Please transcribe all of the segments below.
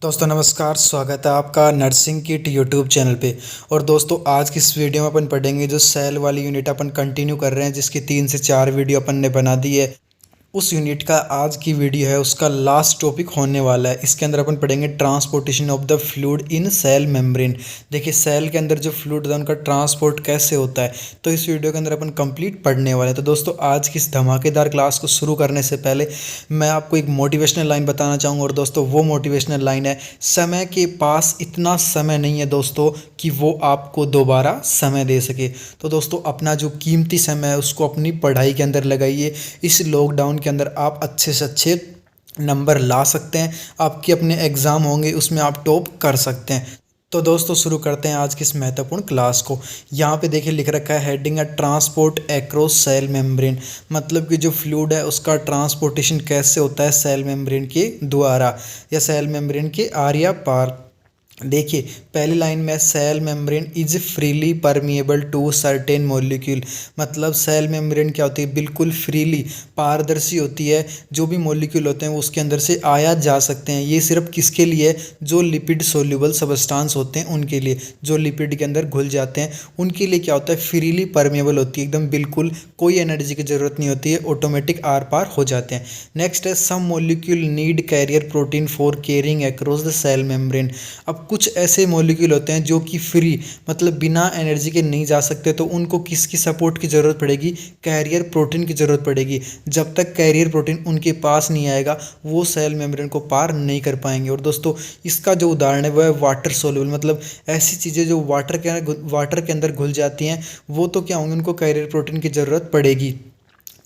दोस्तों नमस्कार, स्वागत है आपका नर्सिंग किट यूट्यूब चैनल पे। और दोस्तों आज की इस वीडियो में अपन पढ़ेंगे जो सेल वाली यूनिट अपन कंटिन्यू कर रहे हैं, जिसकी 3 से 4 वीडियो अपन ने बना दी है। उस यूनिट का आज की वीडियो है, उसका लास्ट टॉपिक होने वाला है। इसके अंदर अपन पढ़ेंगे transportation of the fluid in cell membrane. देखिए सेल के अंदर जो फ्लूइड है उनका ट्रांसपोर्ट कैसे होता है, तो इस वीडियो के अंदर अपन कंप्लीट पढ़ने वाले हैं। तो दोस्तों आज की इस धमाकेदार क्लास को शुरू करने से पहले मैं आपको एक मोटिवेशनल लाइन बताना चाहूँगा। और दोस्तों वो मोटिवेशनल लाइन है, समय के पास इतना समय नहीं है दोस्तों कि वो आपको दोबारा समय दे सके। तो दोस्तों अपना जो कीमती समय है उसको अपनी पढ़ाई के अंदर लगाइए। इस लॉकडाउन के अंदर आप अच्छे से अच्छे नंबर ला सकते हैं। आपके अपने एग्ज़ाम होंगे उसमें आप टॉप कर सकते हैं। तो दोस्तों शुरू करते हैं आज की इस महत्वपूर्ण क्लास को। यहाँ पे देखिए लिख रखा है हेडिंग है ट्रांसपोर्ट एक्रॉस सेल मेम्ब्रेन। मतलब कि जो फ्लूइड है उसका ट्रांसपोर्टेशन कैसे होता है सेल मेम्ब्रेन के द्वारा या सेल मेम्ब्रेन के आर या पार। देखिए पहली लाइन में cell membrane is freely permeable to certain molecule. मतलब सेल मेम्ब्रेन क्या होती है, बिल्कुल फ्रीली पारदर्शी होती है। जो भी मॉलिक्यूल होते हैं वो उसके अंदर से आया जा सकते हैं। ये सिर्फ किसके लिए, जो लिपिड सोल्यूबल सब्सटेंस होते हैं उनके लिए, जो लिपिड के अंदर घुल जाते हैं उनके लिए क्या होता है, फ्रीली परमिएबल होती है, एकदम बिल्कुल कोई एनर्जी की ज़रूरत नहीं होती है, ऑटोमेटिक आर पार हो जाते हैं। नेक्स्ट है some molecule need carrier protein for carrying across the cell membrane. अब कुछ ऐसे मॉलिक्यूल होते हैं जो कि फ्री मतलब बिना एनर्जी के नहीं जा सकते, तो उनको किसकी सपोर्ट की ज़रूरत पड़ेगी, कैरियर प्रोटीन की ज़रूरत पड़ेगी। जब तक कैरियर प्रोटीन उनके पास नहीं आएगा वो सेल मेम्ब्रेन को पार नहीं कर पाएंगे। और दोस्तों इसका जो उदाहरण है वो है वाटर सोल्यूबल। मतलब ऐसी चीज़ें जो वाटर के अंदर घुल जाती हैं वो तो क्या होंगी, उनको कैरियर प्रोटीन की ज़रूरत पड़ेगी।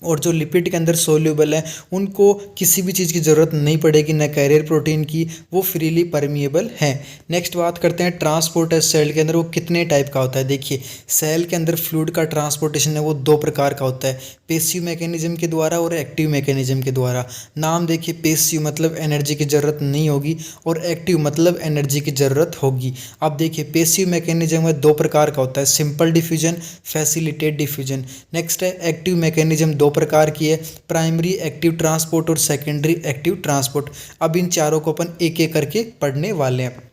और जो लिपिड के अंदर सोल्यूबल है उनको किसी भी चीज़ की ज़रूरत नहीं पड़ेगी, न कैरियर प्रोटीन की, वो फ्रीली परमिएबल है। नेक्स्ट बात करते हैं ट्रांसपोर्ट है सेल के अंदर वो कितने टाइप का होता है। देखिए सेल के अंदर फ्लूइड का ट्रांसपोर्टेशन है वो 2 प्रकार का होता है, पेसिव मैकेनिज्म के द्वारा और एक्टिव मैकेनिज्म के द्वारा। नाम देखिए, पेसिव मतलब एनर्जी की ज़रूरत नहीं होगी और एक्टिव मतलब एनर्जी की ज़रूरत होगी। अब देखिए पेसिव मैकेनिज्म में 2 प्रकार का होता है, simple diffusion, facilitated diffusion. Next है एक्टिव मैकेनिज्म, 2 प्रकार की है, प्राइमरी एक्टिव ट्रांसपोर्ट और सेकेंडरी एक्टिव ट्रांसपोर्ट। अब इन चारों को अपन एक एक करके पढ़ने वाले हैं।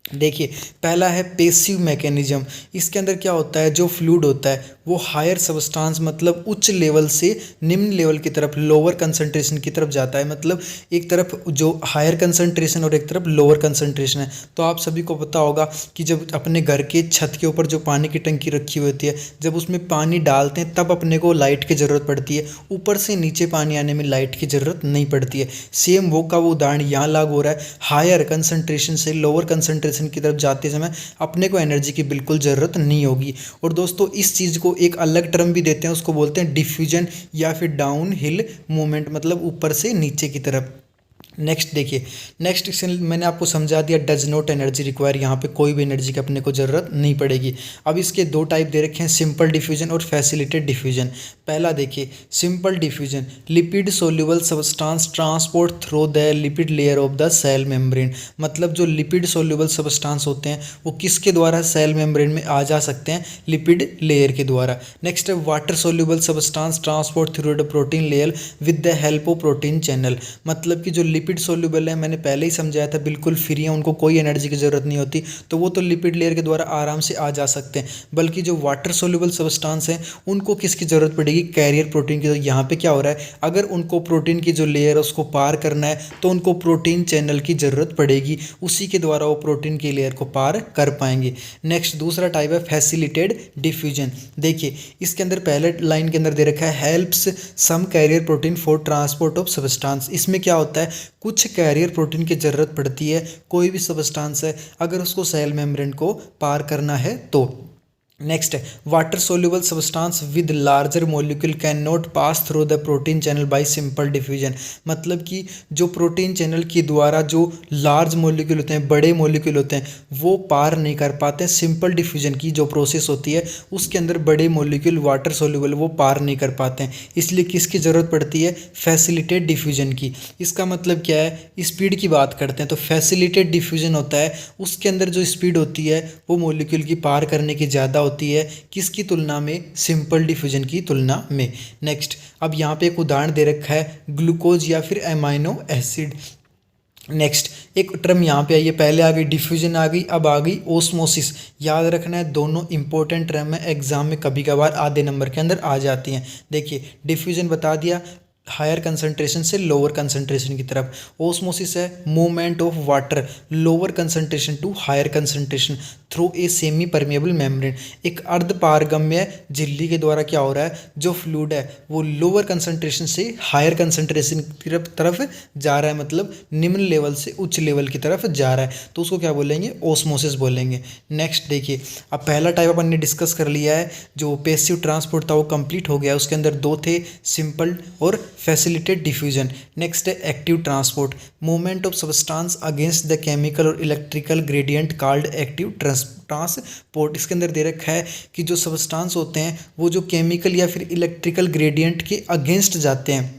देखिए पहला है पेसिव मैकेनिज्म। इसके अंदर क्या होता है, जो फ्लूइड होता है वो हायर सब्सटेंस मतलब उच्च लेवल से निम्न लेवल की तरफ, लोअर कंसंट्रेशन की तरफ जाता है। मतलब एक तरफ जो हायर कंसंट्रेशन और एक तरफ लोअर कंसंट्रेशन है। तो आप सभी को पता होगा कि जब अपने घर के छत के ऊपर जो पानी की टंकी रखी हुई होती है, जब उसमें पानी डालते हैं तब अपने को लाइट की ज़रूरत पड़ती है, ऊपर से नीचे पानी आने में लाइट की ज़रूरत नहीं पड़ती है। सेम वो का वो उदाहरण यहाँ लागू हो रहा है, हायर कंसंट्रेशन से लोअर कंसंट्रेशन की तरफ जाते समय अपने को एनर्जी की बिल्कुल ज़रूरत नहीं होगी। और दोस्तों इस चीज़ को एक अलग टर्म भी देते हैं, उसको बोलते हैं डिफ्यूजन या फिर डाउन हिल मूवमेंट, मतलब ऊपर से नीचे की तरफ। नेक्स्ट देखिए, नेक्स्ट मैंने आपको समझा दिया, डज नॉट एनर्जी रिक्वायर, यहाँ पे कोई भी एनर्जी की अपने को ज़रूरत नहीं पड़ेगी। अब इसके 2 टाइप दे रखे हैं, सिंपल डिफ्यूजन और फैसिलिटेड डिफ्यूजन। पहला देखिए simple diffusion, lipid soluble substance transport through the lipid layer of the cell membrane. मतलब जो लिपिड सोल्यूबल सब्सटेंस होते हैं वो किसके द्वारा सेल मेम्ब्रेन में आ जा सकते हैं, लिपिड लेयर के द्वारा। नेक्स्ट है water soluble substance transport through the protein layer with the help of protein channel. मतलब कि जो लिपिड सोल्यूबल है, मैंने पहले ही समझाया था, बिल्कुल फ्री है, उनको कोई एनर्जी की ज़रूरत नहीं होती, तो वो तो लिपिड लेयर के द्वारा आराम से आ जा सकते हैं। बल्कि जो वाटर सोल्यूबल सब्सटेंस हैं उनको किसकी ज़रूरत पड़ेगी, कैरियर प्रोटीन की। तो यहाँ पे क्या हो रहा है, अगर उनको प्रोटीन की जो लेयर है उसको पार करना है तो उनको प्रोटीन चैनल की ज़रूरत पड़ेगी, उसी के द्वारा वो प्रोटीन की लेयर को पार कर पाएंगे। नेक्स्ट दूसरा टाइप है फैसिलिटेड डिफ्यूजन। देखिए इसके अंदर पहले लाइन के अंदर दे रखा है helps some carrier protein for transport of substance. इसमें क्या होता है, कुछ कैरियर प्रोटीन की ज़रूरत पड़ती है, कोई भी सब्सटेंस है अगर उसको सेल मेम्ब्रेन को पार करना है तो। नेक्स्ट है water soluble substance with larger molecule can not pass through the protein channel bye simple diffusion. मतलब कि जो प्रोटीन चैनल के द्वारा जो लार्ज मॉलिक्यूल होते हैं, बड़े मॉलिक्यूल होते हैं, वो पार नहीं कर पाते। सिंपल डिफ्यूजन की जो प्रोसेस होती है उसके अंदर बड़े मॉलिक्यूल वाटर सोल्यूबल वो पार नहीं कर पाते हैं, इसलिए किसकी ज़रूरत पड़ती है, फैसिलिटेड डिफ्यूजन की। इसका मतलब क्या है, स्पीड की बात करते हैं तो फैसिलिटेड डिफ्यूजन होता है उसके अंदर जो स्पीड होती है वो मॉलिक्यूल की पार करने की ज़्यादा होती है, किसकी तुलना में, सिंपल डिफ्यूजन की तुलना में। नेक्स्ट अब यहाँ पे एक उदाहरण दे रखा है ग्लूकोज या फिर एमाइनो एसिड। नेक्स्ट एक टर्म यहाँ पे आई है, पहले आ गई डिफ्यूजन आ गई, अब आ गई ओस्मोसिस। याद रखना है दोनों इंपॉर्टेंट टर्म है, एग्जाम में कभी कभार आधे नंबर के अंदर आ जाती हैं। देखिए डिफ्यूजन बता दिया, हायर कंसंट्रेशन से लोअर कंसंट्रेशन की तरफ। ओस्मोसिस है movement of water lower concentration to higher concentration through a semi permeable membrane. एक अर्ध पारगम्य झिल्ली के द्वारा क्या हो रहा है, जो फ्लूइड है वो लोअर कंसंट्रेशन से हायर कंसंट्रेशन की तरफ जा रहा है, मतलब निम्न लेवल से उच्च लेवल की तरफ जा रहा है, तो उसको क्या बोलेंगे, ओस्मोसिस बोलेंगे। नेक्स्ट देखिए, अब पहला टाइप अपन ने डिस्कस कर लिया है, जो पैसिव ट्रांसपोर्ट था वो कंप्लीट हो गया। उसके अंदर दो थे, सिंपल और फैसिलिटेड डिफ्यूजन। नेक्स्ट है active transport, movement of substance against the chemical और electrical gradient called active transport. इसके अंदर दे रखा है कि जो सब्सटेंस होते हैं वो जो केमिकल या फिर इलेक्ट्रिकल ग्रेडियंट के अगेंस्ट जाते हैं,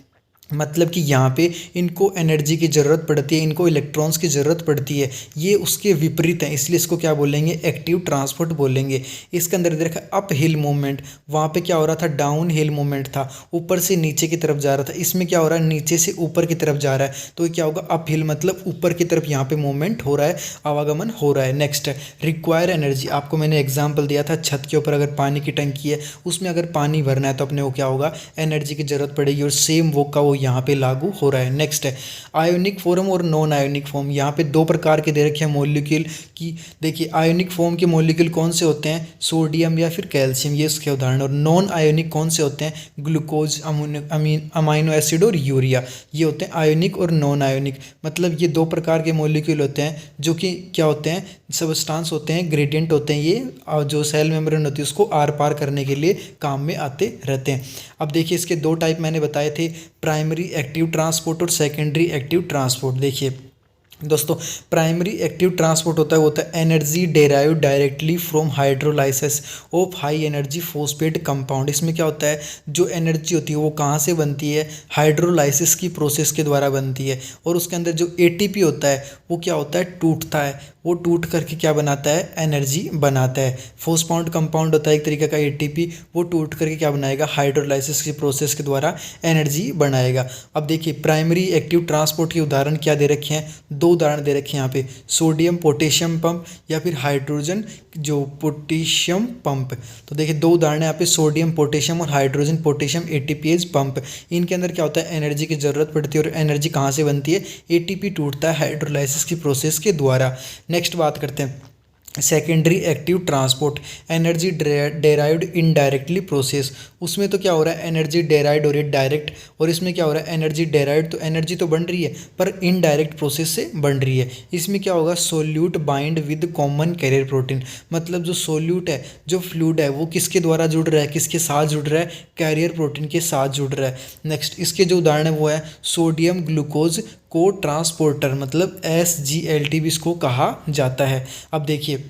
मतलब कि यहाँ पे इनको एनर्जी की ज़रूरत पड़ती है, इनको इलेक्ट्रॉन्स की ज़रूरत पड़ती है, ये उसके विपरीत हैं, इसलिए इसको क्या बोलेंगे, एक्टिव ट्रांसपोर्ट बोलेंगे। इसके अंदर देखा अप हिल मूवमेंट, वहाँ पे क्या हो रहा था, डाउन हिल मूवमेंट था, ऊपर से नीचे की तरफ जा रहा था। इसमें क्या हो रहा है, नीचे से ऊपर की तरफ जा रहा है, तो ये क्या होगा, अप हिल मतलब ऊपर की तरफ यहाँ पे मूवमेंट हो रहा है, आवागमन हो रहा है। नेक्स्ट है रिक्वायर एनर्जी, आपको मैंने एग्जाम्पल दिया था, छत के ऊपर अगर पानी की टंकी है, उसमें अगर पानी भरना है तो अपने को क्या होगा, एनर्जी की ज़रूरत पड़ेगी, और सेम वो का वो यहाँ पे लागू हो रहा है। नेक्स्ट है आयोनिक फॉर्म और नॉन आयोनिक फॉर्म। यहाँ पे दो प्रकार के दे रखे हैं मॉलिक्यूल की। देखिए आयोनिक फॉर्म के मॉलिक्यूल कौन से होते हैं, सोडियम या फिर कैल्शियम, ये उसके उदाहरण। और नॉन आयोनिक कौन से होते हैं, ग्लूकोज, अमीनो एसिड और यूरिया, ये होते हैं आयोनिक और नॉन आयोनिक। मतलब ये दो प्रकार के मॉलिक्यूल होते हैं जो कि क्या होते हैं, सबस्टांस होते हैं, ग्रेडियंट होते हैं, ये जो सेल मेम्ब्रेन होती है उसको आर पार करने के लिए काम में आते रहते हैं। अब देखिए इसके दो टाइप मैंने बताए थे, प्राइमरी एक्टिव ट्रांसपोर्ट और सेकेंडरी एक्टिव ट्रांसपोर्ट। देखिए दोस्तों, प्राइमरी एक्टिव ट्रांसपोर्ट होता है energy derived directly from hydrolysis of high energy phosphate compound. इसमें क्या होता है, जो एनर्जी होती है वो कहाँ से बनती है, हाइड्रोलाइसिस की प्रोसेस के द्वारा बनती है। और उसके अंदर जो एटीपी होता है वो क्या होता है, टूटता है, वो टूट करके क्या बनाता है, एनर्जी बनाता है। फॉस्फाउंड कंपाउंड होता है एक तरीके का एटीपी, वो टूट करके क्या बनाएगा, हाइड्रोलाइसिस की प्रोसेस के द्वारा एनर्जी बनाएगा। अब देखिए प्राइमरी एक्टिव ट्रांसपोर्ट के उदाहरण क्या दे रखे हैं, दो उदाहरण दे रखे हैं यहाँ पे, सोडियम पोटेशियम पंप या फिर हाइड्रोजन जो पोटेशियम पंप। तो देखिए दो उदाहरण है यहाँ पे, सोडियम पोटेशियम और हाइड्रोजन पोटेशियम एटीपीएस पंप। इनके अंदर क्या होता है, एनर्जी की ज़रूरत पड़ती है, और एनर्जी कहाँ से बनती है, एटीपी टूटता है हाइड्रोलाइसिस की प्रोसेस के द्वारा। नेक्स्ट बात करते हैं secondary active transport, energy derived indirectly process. उसमें तो क्या हो रहा है, एनर्जी डेराइव्ड हो रही है डायरेक्ट, और इसमें क्या हो रहा है, एनर्जी डेराइव्ड तो एनर्जी तो बन रही है पर इनडायरेक्ट प्रोसेस से बन रही है। इसमें क्या होगा, solute bind with common carrier protein, मतलब जो सोल्यूट है, जो फ्लूइड है, वो किसके द्वारा जुड़ रहा है, किसके साथ जुड़ रहा है, कैरियर प्रोटीन के साथ जुड़ रहा है। नेक्स्ट इसके जो उदाहरण है वो है सोडियम ग्लूकोज को ट्रांसपोर्टर, मतलब SGLT भी इसको कहा जाता है। अब देखिए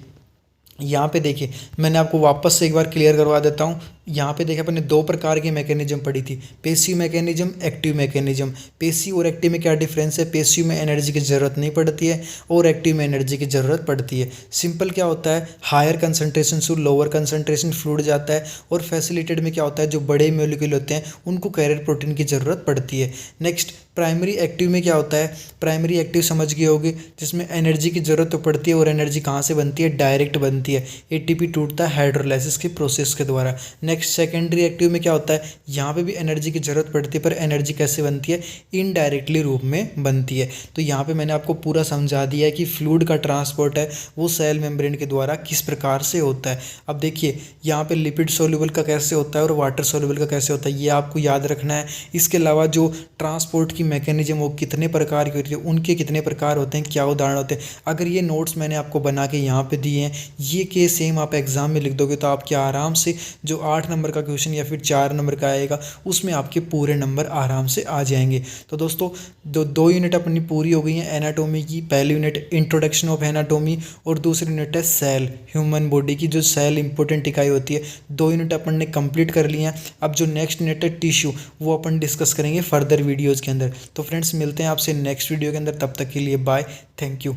यहाँ पे देखिए मैंने आपको वापस से एक बार क्लियर करवा देता हूँ। यहाँ पे देखिए अपन ने दो प्रकार की मैकेनिज्म पढ़ी थी, passive mechanism, active mechanism. Passive और एक्टिव में क्या डिफरेंस है, पेसिव में एनर्जी की ज़रूरत नहीं पड़ती है और एक्टिव में एनर्जी की ज़रूरत पड़ती है। सिंपल क्या होता है, हायर कंसनट्रेशन से लोअर कंसनट्रेशन फ्लूइड जाता है, और फैसिलिटेड में क्या होता है, जो बड़े मॉलिक्यूल होते हैं उनको कैरियर प्रोटीन की ज़रूरत पड़ती है। नेक्स्ट प्राइमरी एक्टिव में क्या होता है, प्राइमरी एक्टिव समझ गए होगे, जिसमें एनर्जी की ज़रूरत तो पड़ती है, और एनर्जी कहाँ से बनती है, डायरेक्ट बनती है, एटीपी टूटता है हाइड्रोलाइसिस के प्रोसेस के द्वारा। नेक्स्ट सेकेंडरी एक्टिव में क्या होता है, यहाँ पे भी एनर्जी की ज़रूरत पड़ती है, पर एनर्जी कैसे बनती है, इनडायरेक्टली रूप में बनती है। तो यहाँ पे मैंने आपको पूरा समझा दिया है कि फ्लूइड का ट्रांसपोर्ट है वो सेल मेम्ब्रेन के द्वारा किस प्रकार से होता है। अब देखिए यहाँ पे लिपिड सोल्यूबल का कैसे होता है और वाटर सोल्यूबल का कैसे होता है, ये आपको याद रखना है। इसके अलावा जो ट्रांसपोर्ट की मैकेनिज्म वो कितने प्रकार की होती है, उनके कितने प्रकार होते हैं, क्या उदाहरण होते हैं, अगर ये नोट्स मैंने आपको बना के यहाँ पे दिए हैं, ये के सेम आप एग्जाम में लिख दोगे तो आपके आराम से जो 8 नंबर का क्वेश्चन या फिर 4 नंबर का आएगा उसमें आपके पूरे नंबर आराम से आ जाएंगे। तो दोस्तों दो यूनिट अपनी पूरी हो गई हैं एनाटोमी की। पहली यूनिट इंट्रोडक्शन ऑफ एनाटोमी और दूसरी यूनिट है सेल, ह्यूमन बॉडी की जो सेल इंपॉर्टेंट इकाई होती है। दो यूनिट अपन ने कंप्लीट कर ली हैं। अब जो नेक्स्ट यूनिट है टिश्यू, वो अपन डिस्कस करेंगे फर्दर वीडियोज़ के अंदर। तो फ्रेंड्स मिलते हैं आपसे नेक्स्ट वीडियो के अंदर, तब तक के लिए बाय, थैंक यू।